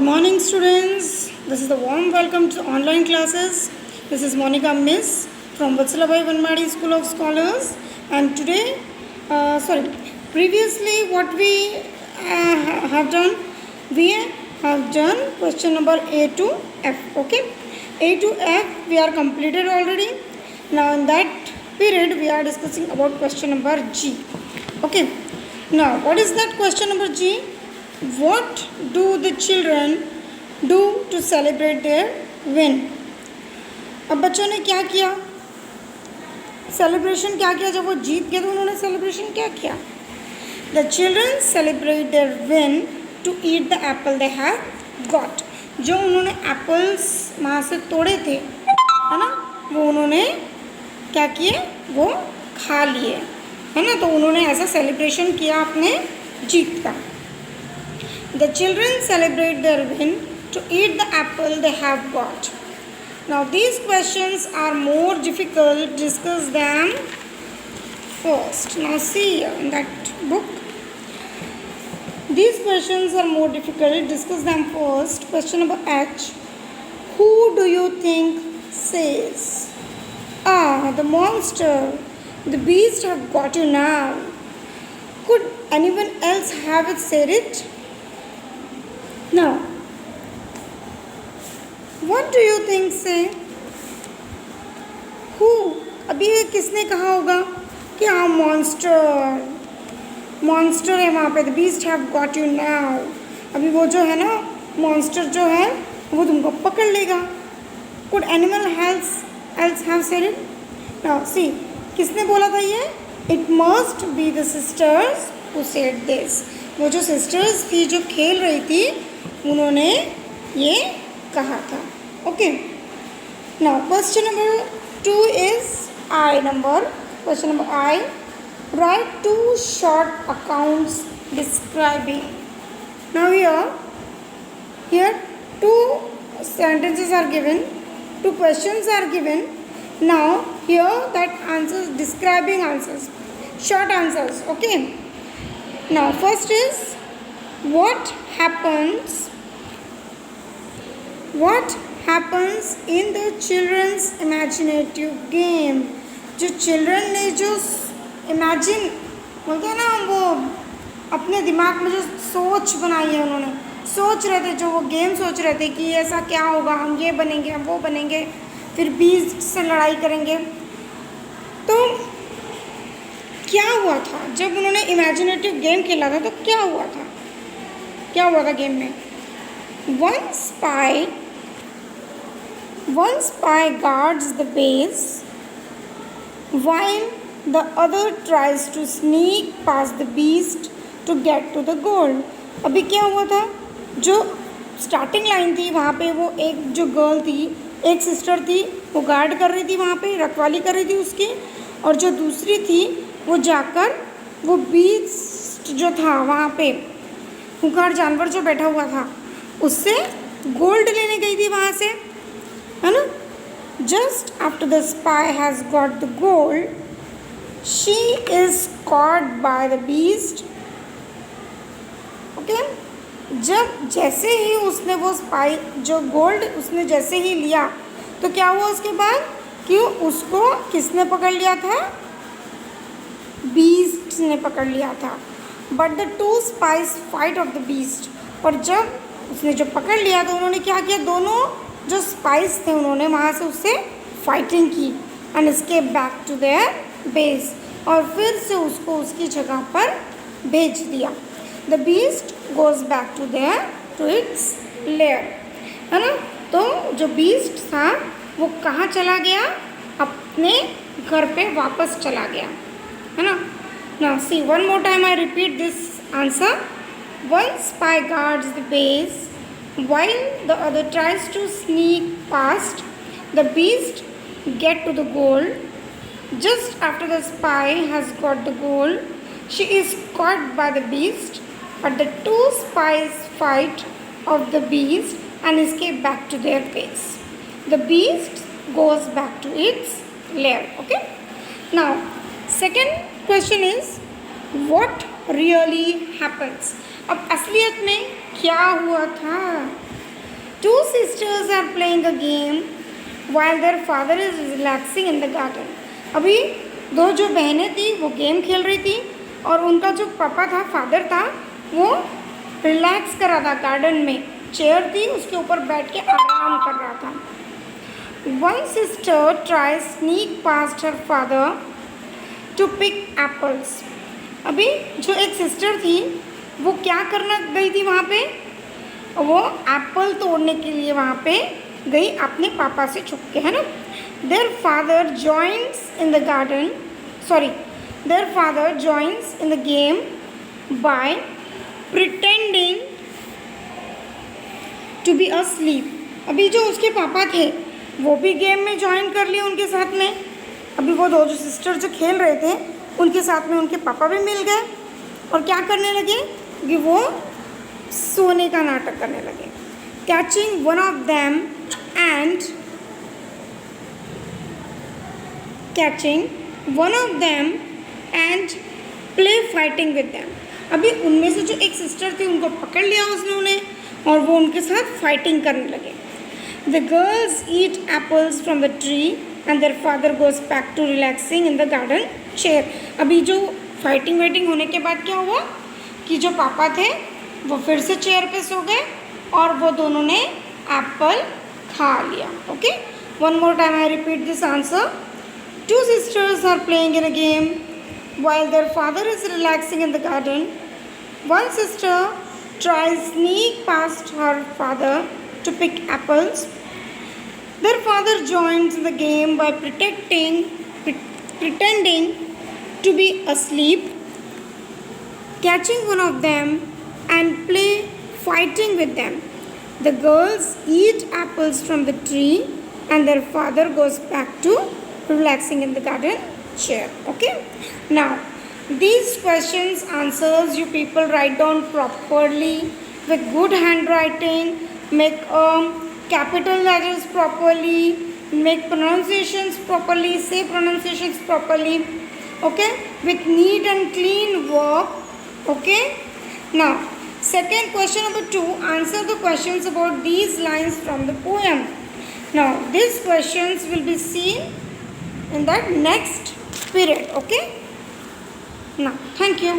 morning, students. This is the warm welcome to online classes. This is Monica Miss from Vatsalabai Vanmadi School of Scholars. And today, previously, what we have done, we have done question number A to F. Okay, A to F we are completed already. Now, in that period, we are discussing about question number G. Okay, now what is that question number G? What do the children do to celebrate their win? अब बच्चों ने क्या किया? Celebration क्या किया? जब वो जीत गए तो उन्होंने सेलिब्रेशन क्या किया? The children celebrate their win to eat the apple they have got. जो उन्होंने एप्पल्स वहाँ से तोड़े थे, है ना, वो उन्होंने क्या किए? वो खा लिए, है ना. तो उन्होंने ऐसा सेलिब्रेशन किया अपने जीत का. The children celebrate their win to eat the apple they have got. Now these questions are more difficult. Discuss them first. Now see in that book. These questions are more difficult. Discuss them first. Question number H. Who do you think says, "Ah, the monster, the beast have got you now"? Could anyone else have said it? Now, what do you think say? Who? अभी ये किसने कहा होगा कि हाँ monster है वहाँ पे. The beast have got you now. अभी वो जो है ना मॉन्स्टर जो है वो तुमको पकड़ लेगा. Could animal else have said it? Now see, किसने बोला था ये? It must be the sisters who said this. वो जो सिस्टर्स थी जो खेल रही थी उन्होंने ये कहा था. Okay, now question number 2 is I number. Question number I. Right 2 short accounts describing. Now here 2 sentences are given, 2 questions are given. Now here that answers, describing answers, short answers. Okay, now first is what happens in the children's imaginative game. जो children ने जो imagine बोलते हैं ना, वो अपने दिमाग में जो सोच बनाई है, उन्होंने सोच रहे थे, जो वो गेम सोच रहे थे कि ऐसा क्या होगा, हम ये बनेंगे, हम वो बनेंगे, फिर बीस्ट से लड़ाई करेंगे. तो क्या हुआ था जब उन्होंने इमेजिनेटिव गेम खेला था? तो क्या हुआ था गेम में? One spy guards the base while the other tries to sneak past the beast to get to the goal. अभी क्या हुआ था? जो स्टार्टिंग लाइन थी वहाँ पे वो एक जो गर्ल थी, एक सिस्टर थी, वो गार्ड कर रही थी, वहाँ पे रखवाली कर रही थी उसकी. और जो दूसरी थी वो जाकर वो बीस्ट जो था वहाँ पे खूंखार जानवर जो बैठा हुआ था उससे गोल्ड लेने गई थी वहाँ से, है ना. Just after the spy has got the gold she is caught by the beast. Okay, जब जैसे ही उसने वो स्पाई जो गोल्ड उसने जैसे ही लिया तो क्या हुआ उसके बाद कि उसको किसने पकड़ लिया था? बीस्ट ने पकड़ लिया था. But the 2 spice fight of the beast. और जब उसने जो पकड़ लिया तो उन्होंने क्या किया? दोनों जो स्पाइस थे उन्होंने वहाँ से उससे फाइटिंग की and escape back to their base. और फिर से उसको उसकी जगह पर भेज दिया. The beast goes back to its lair, है ना. तो जो बीस्ट था वो कहाँ चला गया? अपने घर पे वापस चला गया, है ना. Now see, one more time I repeat this answer. One spy guards the base while the other tries to sneak past. The beast get to the goal. Just after the spy has got the goal, she is caught by the beast. But the 2 spies fight of the beast and escape back to their base. The beast goes back to its lair. Okay. Now, second question is what really happens. अब असलियत में क्या हुआ था? Two sisters are playing a game while their father is relaxing in the garden. अभी दो जो बहनें थी वो गेम खेल रही थी और उनका जो पापा था, फादर था, वो रिलैक्स कर रहा था गार्डन में. चेयर थी, उसके ऊपर बैठ के आराम कर रहा था. One sister tries sneak past her father to pick apples. अभी जो एक सिस्टर थी वो क्या करना गई थी वहाँ पे, वो एप्पल तोड़ने के लिए वहाँ पे गई अपने पापा से छुप के, है ना. Their father joins in the garden, sorry, their father joins in the game by pretending to be asleep. अभी जो उसके पापा थे वो भी गेम में ज्वाइन कर लिए उनके साथ में. अभी वो दो जो सिस्टर जो खेल रहे थे उनके साथ में उनके पापा भी मिल गए और क्या करने लगे कि वो सोने का नाटक करने लगे. Catching one of them and play fighting with them. अभी उनमें से जो एक सिस्टर थी उनको पकड़ लिया उसने और वो उनके साथ फाइटिंग करने लगे. The girls eat apples from the tree and their father goes back to relaxing in the garden chair. अभी जो फाइटिंग होने के बाद क्या हुआ कि जो पापा थे वो फिर से चेयर पे सो गए और वो दोनों ने एप्पल खा लिया. Okay, one more time I repeat this answer. Two sisters are playing in a game while their father is relaxing in the garden. One sister tries sneak past her father to pick apples. Their father joins the game by pretending to be asleep, catching one of them and play fighting with them. The girls eat apples from the tree and their father goes back to relaxing in the garden chair. Okay, now these questions answers you people write down properly with good handwriting, make capital letters properly, make pronunciations properly, say pronunciations properly. Okay, with neat and clean work. Okay, now second question number 2, answer the questions about these lines from the poem. Now these questions will be seen in that next period. Okay, now thank you.